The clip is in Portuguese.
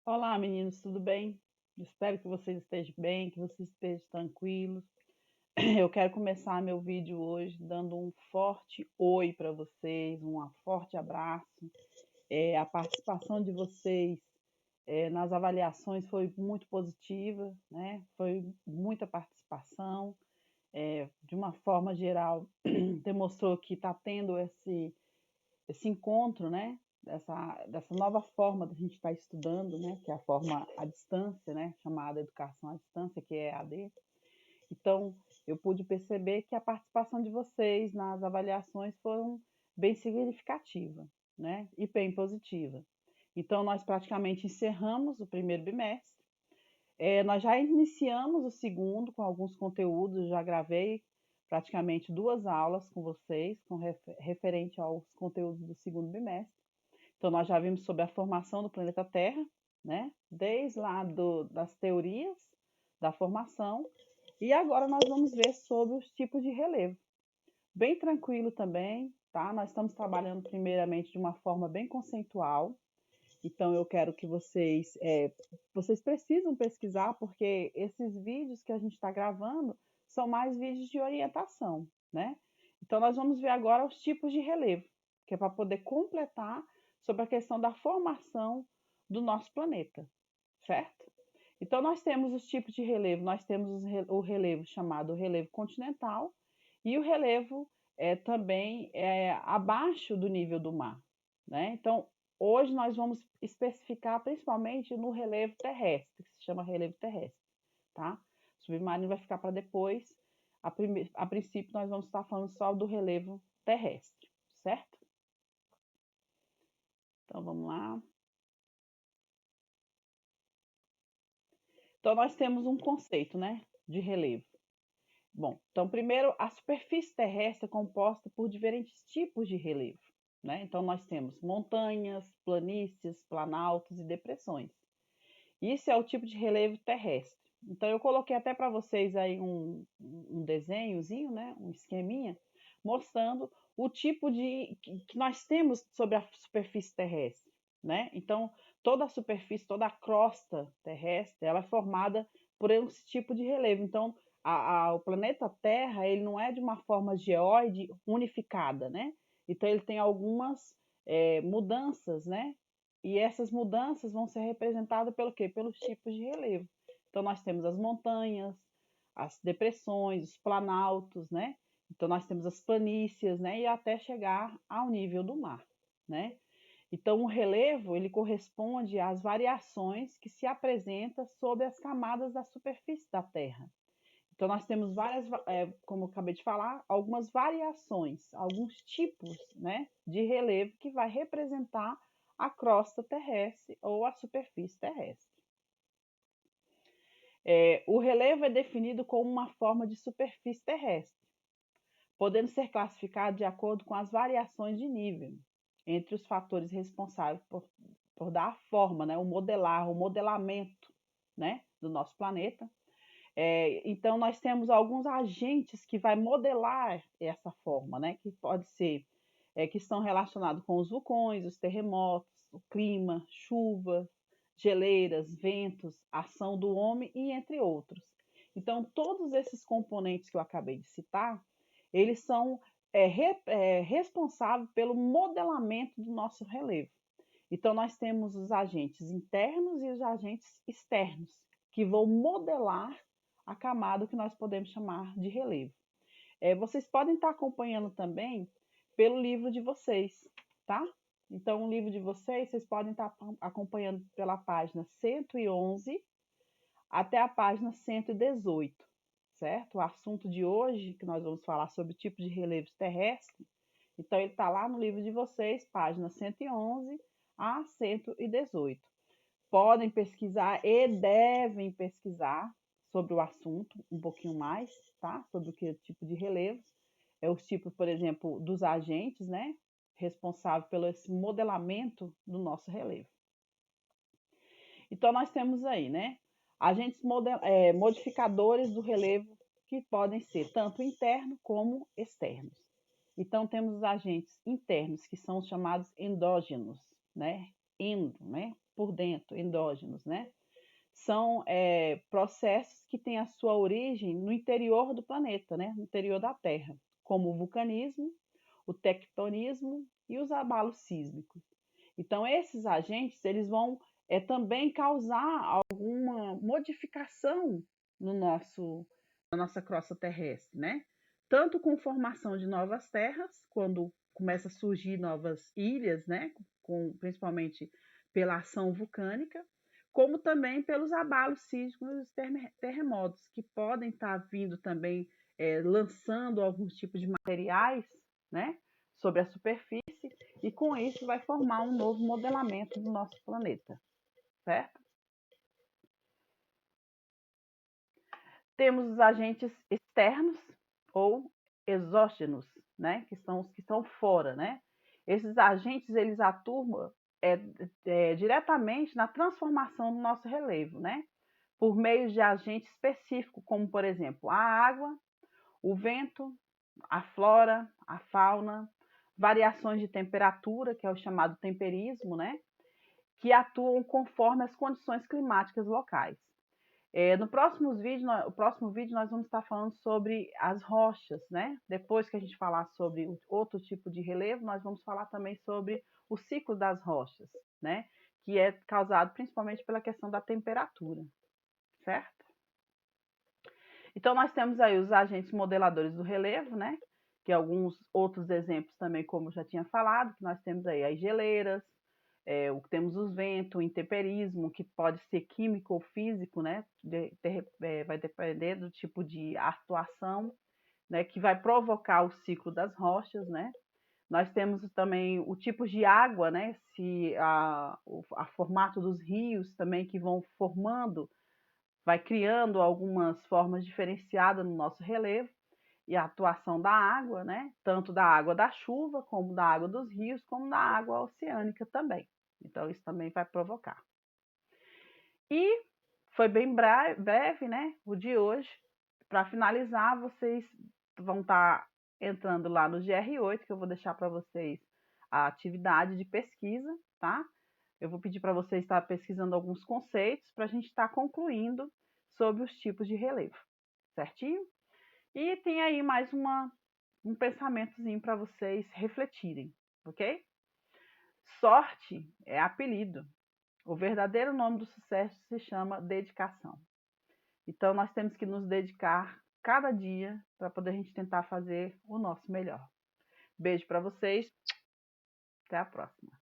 Olá, meninos, tudo bem? Espero que vocês estejam bem, que vocês estejam tranquilos. Eu quero começar meu vídeo hoje dando um forte oi para vocês, um forte abraço. A participação de vocês nas avaliações foi muito positiva, né? Foi muita participação. De uma forma geral, demonstrou que está tendo esse encontro, né? Dessa nova forma da gente estar estudando, né? Que é a forma à distância, né? Chamada educação à distância, que é EAD. Então, eu pude perceber que a participação de vocês nas avaliações foram bem significativa, né? E bem positiva. Então, nós praticamente encerramos o primeiro bimestre. Nós já iniciamos o segundo com alguns conteúdos, já gravei praticamente 2 aulas com vocês, referente aos conteúdos do segundo bimestre. Então, nós já vimos sobre a formação do planeta Terra, né? Desde lá das teorias da formação, e agora nós vamos ver sobre os tipos de relevo. Bem tranquilo também, tá? Nós estamos trabalhando primeiramente de uma forma bem conceitual, então eu quero que vocês precisam pesquisar, porque esses vídeos que a gente está gravando são mais vídeos de orientação, né? Então nós vamos ver agora os tipos de relevo, que é para poder completar sobre a questão da formação do nosso planeta, certo? Então nós temos os tipos de relevo, nós temos o relevo chamado relevo continental e o relevo também abaixo do nível do mar, né? Então hoje nós vamos especificar principalmente no relevo terrestre, que se chama relevo terrestre, tá? O submarino vai ficar para depois. A princípio, nós vamos estar falando só do relevo terrestre, certo? Então, vamos lá. Então, nós temos um conceito, né, de relevo. Bom, então, primeiro, a superfície terrestre é composta por diferentes tipos de relevo, né? Então, nós temos montanhas, planícies, planaltos e depressões. Isso é o tipo de relevo terrestre. Então, eu coloquei até para vocês aí um desenhozinho, né? Um esqueminha, mostrando o tipo que nós temos sobre a superfície terrestre, né? Então, toda a superfície, toda a crosta terrestre, ela é formada por esse tipo de relevo. Então, o planeta Terra, ele não é de uma forma geóide unificada, né? Então, ele tem algumas mudanças, né? E essas mudanças vão ser representadas pelo quê? Pelos tipos de relevo. Então, nós temos as montanhas, as depressões, os planaltos, né? Então, nós temos as planícies, né? E até chegar ao nível do mar, né? Então, o relevo, ele corresponde às variações que se apresentam sobre as camadas da superfície da Terra. Então, nós temos várias, como eu acabei de falar, algumas variações, alguns tipos, né, de relevo que vai representar a crosta terrestre ou a superfície terrestre. O relevo é definido como uma forma de superfície terrestre, podendo ser classificado de acordo com as variações de nível entre os fatores responsáveis por dar a forma, né, o modelamento, né, do nosso planeta. Então, nós temos alguns agentes que vai modelar essa forma, né? Que pode ser, que estão relacionados com os vulcões, os terremotos, o clima, chuvas, geleiras, ventos, ação do homem e entre outros. Então, todos esses componentes que eu acabei de citar, eles são responsáveis pelo modelamento do nosso relevo. Então, nós temos os agentes internos e os agentes externos, que vão modelar a camada que nós podemos chamar de relevo. Vocês podem estar acompanhando também pelo livro de vocês, tá? Então, o livro de vocês podem estar acompanhando pela página 111 até a página 118, certo? O assunto de hoje, que nós vamos falar sobre o tipo de relevos terrestres, então ele está lá no livro de vocês, página 111 a 118. Podem pesquisar e devem pesquisar sobre o assunto um pouquinho mais, tá? Sobre o que tipo de relevos. Os tipos, por exemplo, dos agentes, né? Responsável pelo esse modelamento do nosso relevo. Então, nós temos aí, né? Agentes modificadores do relevo que podem ser tanto internos como externos. Então, temos os agentes internos, que são os chamados endógenos, né? Endo, né? por dentro, endógenos, né? São processos que têm a sua origem no interior do planeta, né? No interior da Terra, como o vulcanismo, o tectonismo e os abalos sísmicos. Então, esses agentes eles vão também causar alguma modificação no na nossa crosta terrestre, né? Tanto com formação de novas terras, quando começa a surgir novas ilhas, né? Principalmente pela ação vulcânica, como também pelos abalos sísmicos e terremotos, que podem estar vindo também lançando alguns tipos de materiais, né? Sobre a superfície, e com isso vai formar um novo modelamento do nosso planeta, certo? Temos os agentes externos ou exógenos, né? Que são os que estão fora, né? Esses agentes, eles atuam diretamente na transformação do nosso relevo, né? Por meio de agentes específicos, como, por exemplo, a água, o vento, a flora, a fauna, variações de temperatura, que é o chamado temperismo, né? Que atuam conforme as condições climáticas locais. No próximo vídeo nós vamos estar falando sobre as rochas, né? Depois que a gente falar sobre outro tipo de relevo, nós vamos falar também sobre o ciclo das rochas, né? Que é causado principalmente pela questão da temperatura, certo? Então nós temos aí os agentes modeladores do relevo, né? Que alguns outros exemplos também, como eu já tinha falado, que nós temos aí as geleiras, temos os ventos, o intemperismo, que pode ser químico ou físico, né? Vai depender do tipo de atuação, né? Que vai provocar o ciclo das rochas, né? Nós temos também o tipo de água, né? Se a formato dos rios também que vão formando, vai criando algumas formas diferenciadas no nosso relevo, e a atuação da água, né? Tanto da água da chuva, como da água dos rios, como da água oceânica também. Então, isso também vai provocar. E foi bem breve, né? O de hoje. Para finalizar, vocês vão estar entrando lá no GR8, que eu vou deixar para vocês a atividade de pesquisa, tá? Eu vou pedir para vocês estar pesquisando alguns conceitos para a gente estar concluindo sobre os tipos de relevo, certinho? E tem aí mais um pensamentozinho para vocês refletirem, ok? Sorte é apelido. O verdadeiro nome do sucesso se chama dedicação. Então, nós temos que nos dedicar cada dia para poder a gente tentar fazer o nosso melhor. Beijo para vocês. Até a próxima.